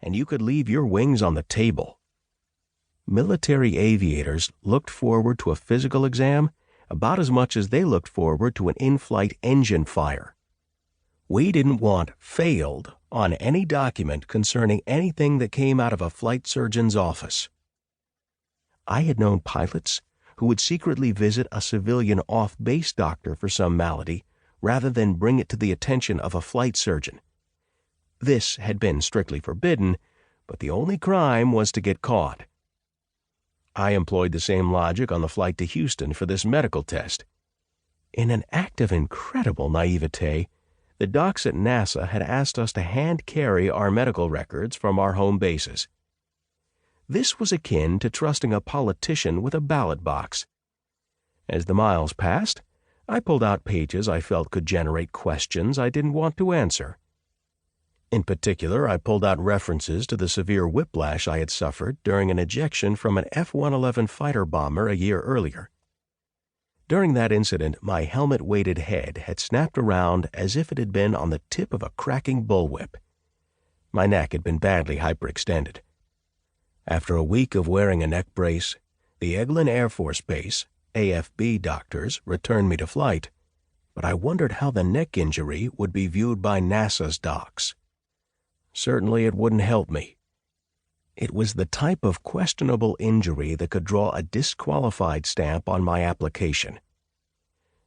and you could leave your wings on the table. Military aviators looked forward to a physical exam about as much as they looked forward to an in-flight engine fire. We didn't want "failed" on any document concerning anything that came out of a flight surgeon's office. I had known pilots who would secretly visit a civilian off-base doctor for some malady rather than bring it to the attention of a flight surgeon. This had been strictly forbidden, but the only crime was to get caught. I employed the same logic on the flight to Houston for this medical test. In an act of incredible naivete, the docs at NASA had asked us to hand-carry our medical records from our home bases. This was akin to trusting a politician with a ballot box. As the miles passed, I pulled out pages I felt could generate questions I didn't want to answer. In particular, I pulled out references to the severe whiplash I had suffered during an ejection from an F-111 fighter bomber a year earlier. During that incident, my helmet-weighted head had snapped around as if it had been on the tip of a cracking bullwhip. My neck had been badly hyperextended. After a week of wearing a neck brace, the Eglin Air Force Base, AFB doctors, returned me to flight, but I wondered how the neck injury would be viewed by NASA's docs. Certainly it wouldn't help me. It was the type of questionable injury that could draw a disqualified stamp on my application.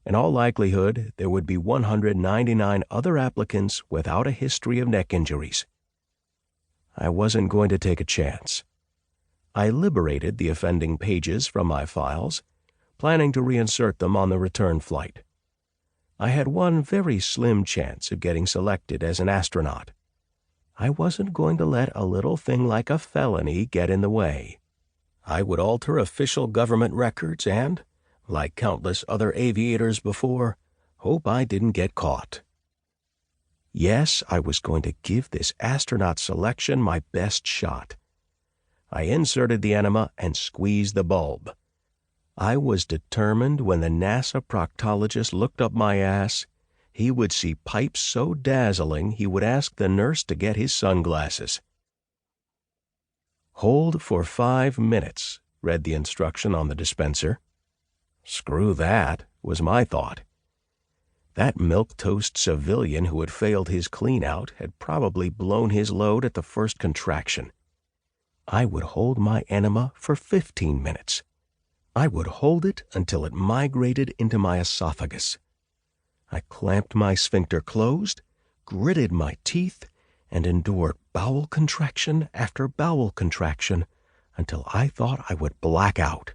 In all likelihood, there would be 199 other applicants without a history of neck injuries. I wasn't going to take a chance. I liberated the offending pages from my files, planning to reinsert them on the return flight. I had one very slim chance of getting selected as an astronaut. I wasn't going to let a little thing like a felony get in the way. I would alter official government records and, like countless other aviators before, hope I didn't get caught. Yes, I was going to give this astronaut selection my best shot. I inserted the enema and squeezed the bulb. I was determined when the NASA proctologist looked up my ass, he would see pipes so dazzling he would ask the nurse to get his sunglasses. "Hold for 5 minutes," read the instruction on the dispenser. Screw that, was my thought. That milquetoast civilian who had failed his clean-out had probably blown his load at the first contraction. I would hold my enema for 15 minutes. I would hold it until it migrated into my esophagus. I clamped my sphincter closed, gritted my teeth, and endured bowel contraction after bowel contraction until I thought I would black out.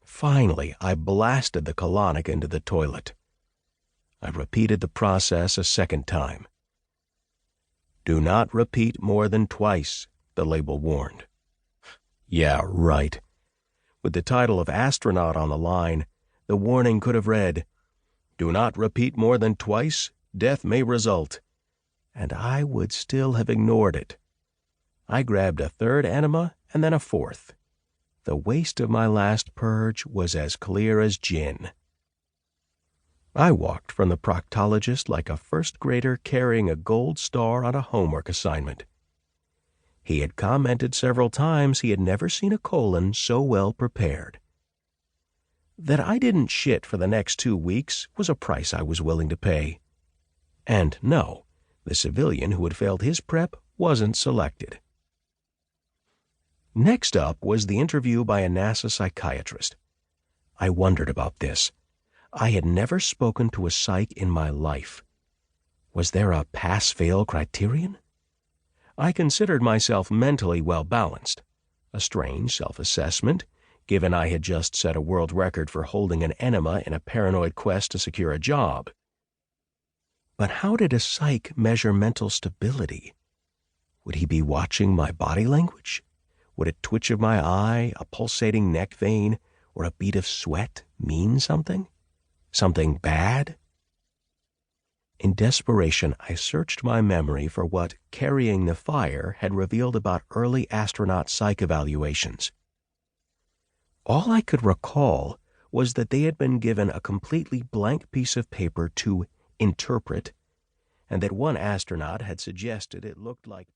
Finally, I blasted the colonic into the toilet. I repeated the process a second time. "Do not repeat more than twice," the label warned. Yeah, right. With the title of astronaut on the line, the warning could have read, "Do not repeat more than twice, death may result," and I would still have ignored it. I grabbed a third enema and then a fourth. The waste of my last purge was as clear as gin. I walked from the proctologist like a first grader carrying a gold star on a homework assignment. He had commented several times he had never seen a colon so well prepared. That I didn't shit for the next 2 weeks was a price I was willing to pay. And no, the civilian who had failed his prep wasn't selected. Next up was the interview by a NASA psychiatrist. I wondered about this. I had never spoken to a psych in my life. Was there a pass-fail criterion? I considered myself mentally well-balanced, a strange self-assessment, given I had just set a world record for holding an enema in a paranoid quest to secure a job. But how did a psych measure mental stability? Would he be watching my body language? Would a twitch of my eye, a pulsating neck vein, or a bead of sweat mean something? Something bad? In desperation, I searched my memory for what Carrying the Fire had revealed about early astronaut psych evaluations. All I could recall was that they had been given a completely blank piece of paper to interpret, and that one astronaut had suggested it looked like